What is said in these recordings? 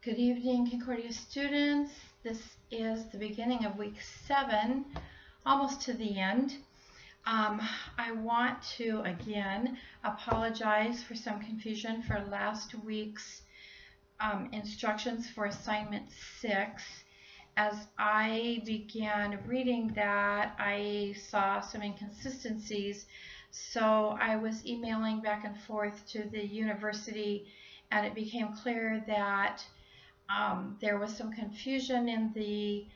Good evening, Concordia students. This is the beginning of week 7, almost to the end. I want to again apologize for some confusion for last week's instructions for assignment 6. As I began reading that, I saw some inconsistencies, so I was emailing back and forth to the university, and it became clear that there was some confusion in the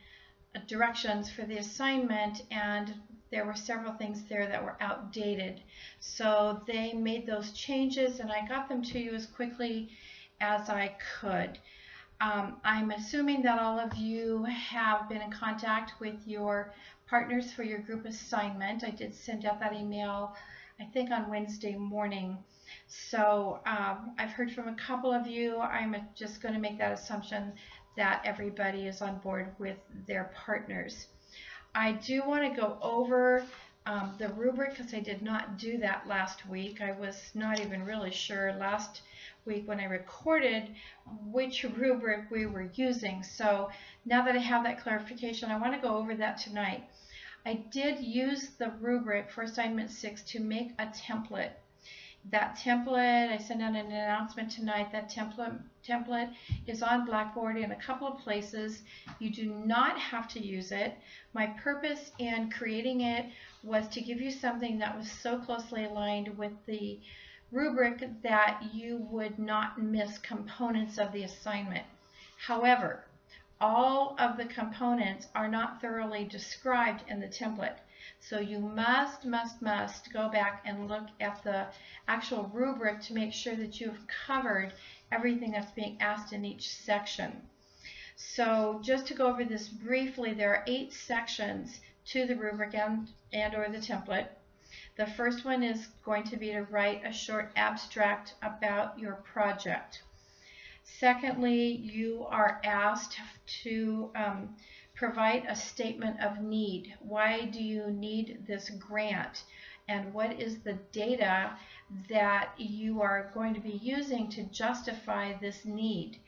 directions for the assignment, and there were several things there that were outdated. So they made those changes, and I got them to you as quickly as I could. I'm assuming that all of you have been in contact with your partners for your group assignment. I did send out that email, I think, on Wednesday morning. So I've heard from a couple of you. I'm just going to make that assumption that everybody is on board with their partners. I do want to go over the rubric because I did not do that last week. I was not even really sure last week when I recorded which rubric we were using. So now that I have that clarification, I want to go over that tonight. I did use the rubric for assignment 6 to make a template. That template, I sent out an announcement tonight, that template is on Blackboard in a couple of places. You do not have to use it. My purpose in creating it was to give you something that was so closely aligned with the rubric that you would not miss components of the assignment. However, all of the components are not thoroughly described in the template. So you must go back and look at the actual rubric to make sure that you've covered everything that's being asked in each section. So just to go over this briefly, there are 8 sections to the rubric and or the template. The first one is going to be to write a short abstract about your project. Secondly, you are asked to provide a statement of need. Why do you need this grant? And what is the data that you are going to be using to justify this need?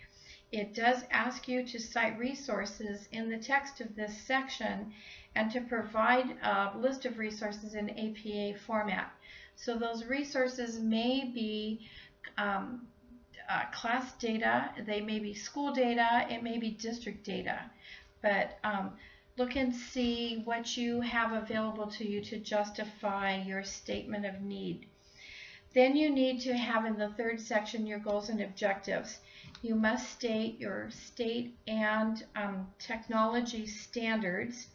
It does ask you to cite resources in the text of this section and to provide a list of resources in APA format. So those resources may be class data, they may be school data, it may be district data. But look and see what you have available to you to justify your statement of need. Then you need to have in the third section your goals and objectives. You must state your state and technology standards,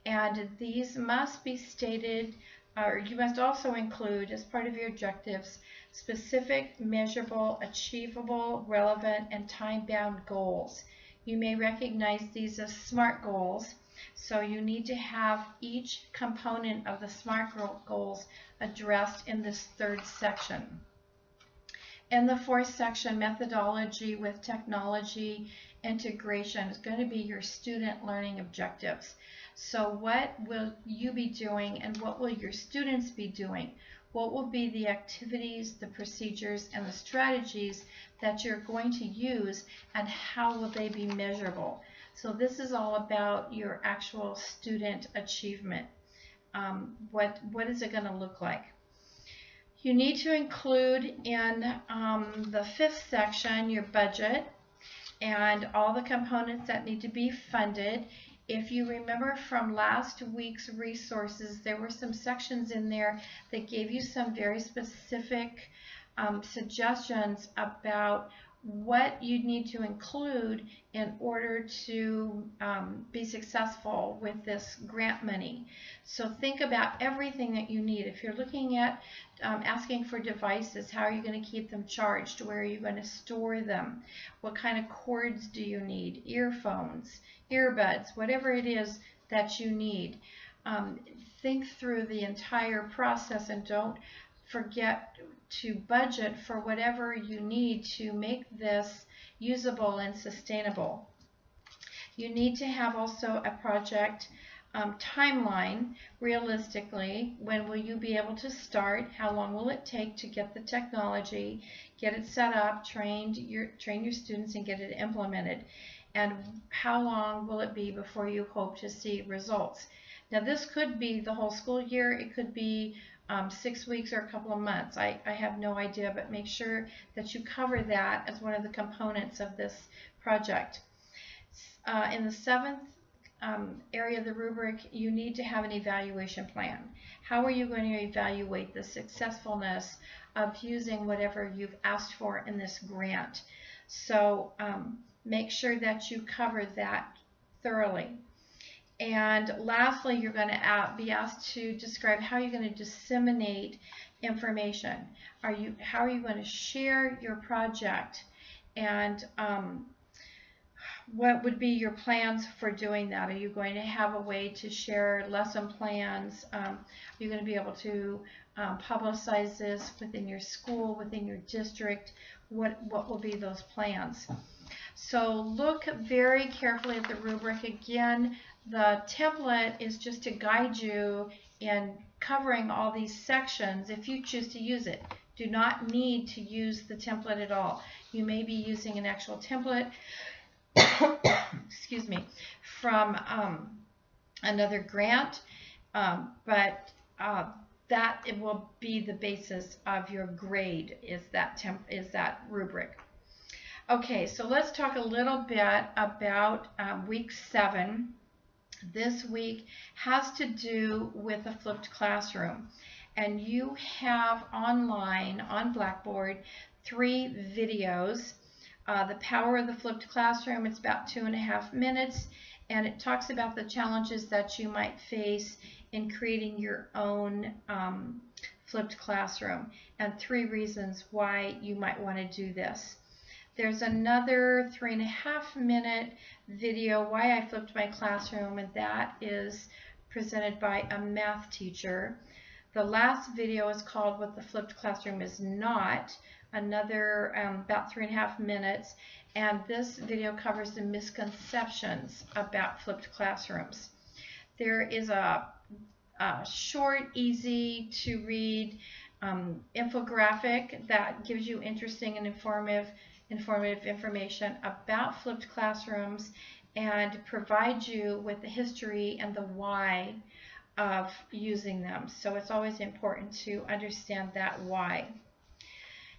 and these must be stated, or you must also include as part of your objectives specific, measurable, achievable, relevant, and time-bound goals. You may recognize these as SMART goals, so you need to have each component of the SMART goals addressed in this third section. In the fourth section, methodology with technology integration is going to be your student learning objectives. So what will you be doing and what will your students be doing? What will be the activities, the procedures, and the strategies that you're going to use, and how will they be measurable? So this is all about your actual student achievement. What is it going to look like? You need to include in the fifth section your budget and all the components that need to be funded. If you remember from last week's resources, there were some sections in there that gave you some very specific suggestions about what you need to include in order to be successful with this grant money. So think about everything that you need. If you're looking at asking for devices, how are you going to keep them charged? Where are you going to store them? What kind of cords do you need? Earphones, earbuds, whatever it is that you need. Think through the entire process and don't forget to budget for whatever you need to make this usable and sustainable. You need to have also a project timeline, realistically, when will you be able to start? How long will it take to get the technology, get it set up, train your students, and get it implemented? And how long will it be before you hope to see results? Now, this could be the whole school year. It could be 6 weeks or a couple of months. I have no idea, but make sure that you cover that as one of the components of this project. In the seventh area of the rubric, you need to have an evaluation plan. How are you going to evaluate the successfulness of using whatever you've asked for in this grant? So make sure that you cover that thoroughly. And lastly, you're going to be asked to describe how you're going to disseminate information. How are you going to share your project, and what would be your plans for doing that? Are you going to have a way to share lesson plans? Are you going to be able to publicize this within your school, within your district? What will be those plans? So look very carefully at the rubric. Again, the template is just to guide you in covering all these sections if you choose to use it. Do not need to use the template at all. You may be using an actual template excuse me, from another grant, but that it will be the basis of your grade, is that rubric. Okay, so let's talk a little bit about week 7. This week has to do with a flipped classroom, and you have online on Blackboard 3 videos. The Power of the Flipped Classroom, it's about 2.5 minutes, and it talks about the challenges that you might face in creating your own flipped classroom, and 3 reasons why you might want to do this. There's another 3.5 minute video, Why I Flipped My Classroom, and that is presented by a math teacher. The last video is called What the Flipped Classroom Is Not, another about 3.5 minutes, and this video covers the misconceptions about flipped classrooms. There is a short, easy to read infographic that gives you interesting and informative information about flipped classrooms and provides you with the history and the why of using them. So it's always important to understand that why.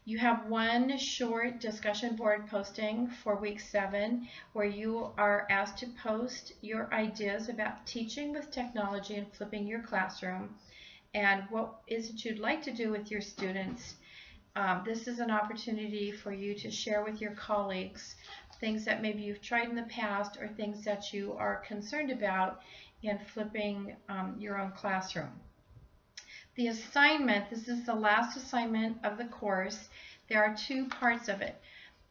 You have one short discussion board posting for week 7 where you are asked to post your ideas about teaching with technology and flipping your classroom, and what is it you'd like to do with your students. This is an opportunity for you to share with your colleagues things that maybe you've tried in the past or things that you are concerned about in flipping your own classroom. The assignment, this is the last assignment of the course. There are 2 parts of it.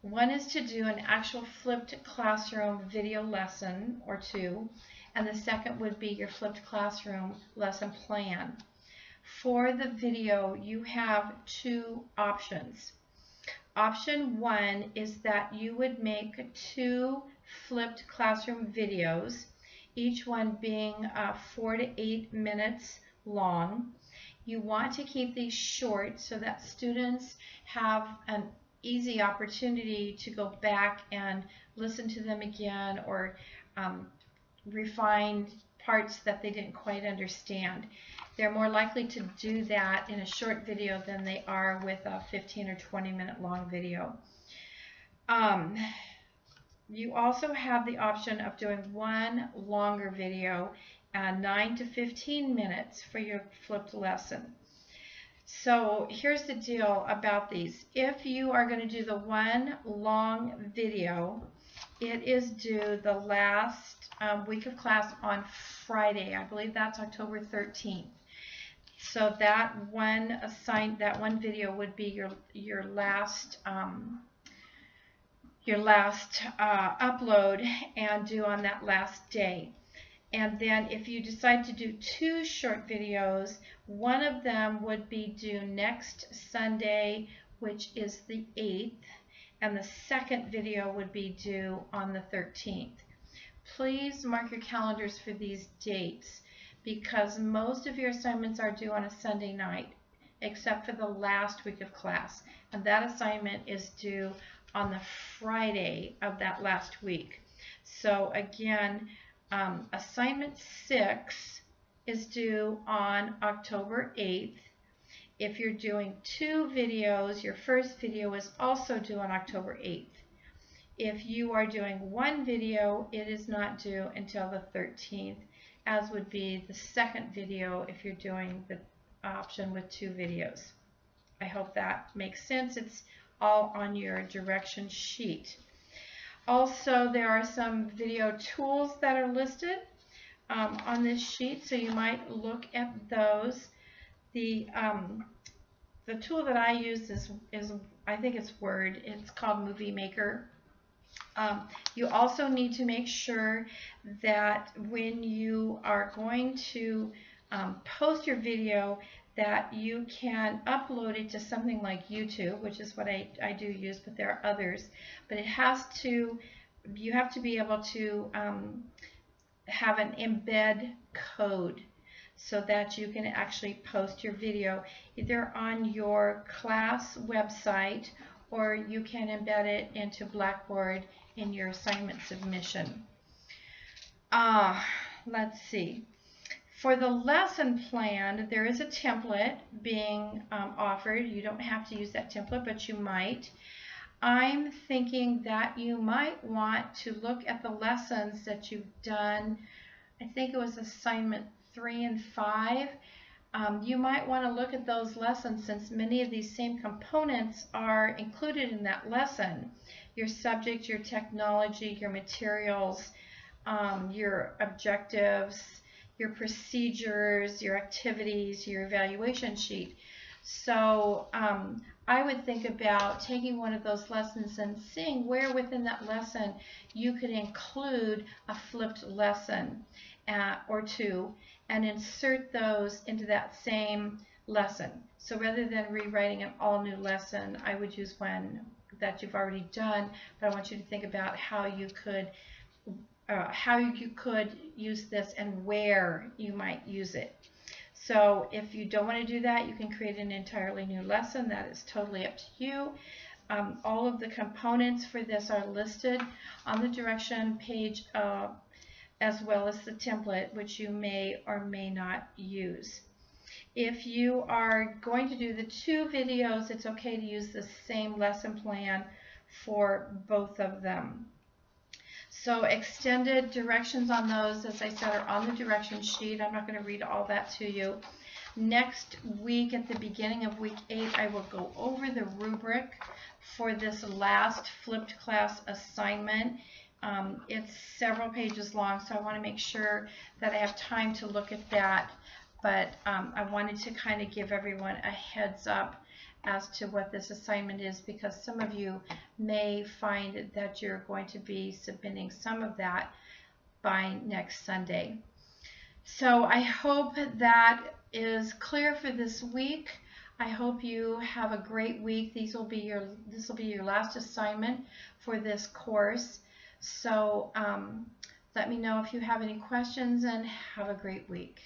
One is to do an actual flipped classroom video lesson or 2, and the second would be your flipped classroom lesson plan. For the video, you have 2 options. Option 1 is that you would make 2 flipped classroom videos, each one being 4 to 8 minutes long. You want to keep these short so that students have an easy opportunity to go back and listen to them again, or refine parts that they didn't quite understand. They're more likely to do that in a short video than they are with a 15 or 20 minute long video. You also have the option of doing one longer video, 9 to 15 minutes for your flipped lesson. So here's the deal about these. If you are going to do the one long video, it is due the last week of class on Friday. I believe that's October 13th. So that one video would be your last upload and due on that last day. And then if you decide to do 2 short videos, one of them would be due next Sunday, which is the 8th, and the second video would be due on the 13th. please mark your calendars for these dates because most of your assignments are due on a Sunday night, except for the last week of class. And that assignment is due on the Friday of that last week. So again, assignment 6 is due on October 8th. If you're doing 2 videos, your first video is also due on October 8th. If you are doing 1 video, it is not due until the 13th, as would be the second video if you're doing the option with 2 videos. I hope that makes sense. It's all on your direction sheet. Also, there are some video tools that are listed on this sheet, so you might look at those. The tool that I use is I think it's Word. It's called Movie Maker. You also need to make sure that when you are going to post your video that you can upload it to something like YouTube, which is what I do use, but there are others. But it has to, you have to be able to have an embed code so that you can actually post your video either on your class website or you can embed it into Blackboard in your assignment submission. Let's see. For the lesson plan, there is a template being offered. You don't have to use that template, but you might. I'm thinking that you might want to look at the lessons that you've done. I think it was assignment 3 and 5. You might want to look at those lessons since many of these same components are included in that lesson. Your subject, your technology, your materials, your objectives, your procedures, your activities, your evaluation sheet. So I would think about taking one of those lessons and seeing where within that lesson you could include a flipped lesson or 2 and insert those into that same lesson. So rather than rewriting an all new lesson, I would use one that you've already done, but I want you to think about how you could use this and where you might use it. So if you don't want to do that, you can create an entirely new lesson. That is totally up to you. All of the components for this are listed on the direction page as well as the template, which you may or may not use. If you are going to do the 2 videos, it's okay to use the same lesson plan for both of them. So extended directions on those, as I said, are on the direction sheet. I'm not going to read all that to you. Next week, at the beginning of week 8, I will go over the rubric for this last flipped class assignment. It's several pages long, so I want to make sure that I have time to look at that. But I wanted to kind of give everyone a heads up as to what this assignment is, because some of you may find that you're going to be submitting some of that by next Sunday. So I hope that is clear for this week. I hope you have a great week. This will be your last assignment for this course. So let me know if you have any questions, and have a great week.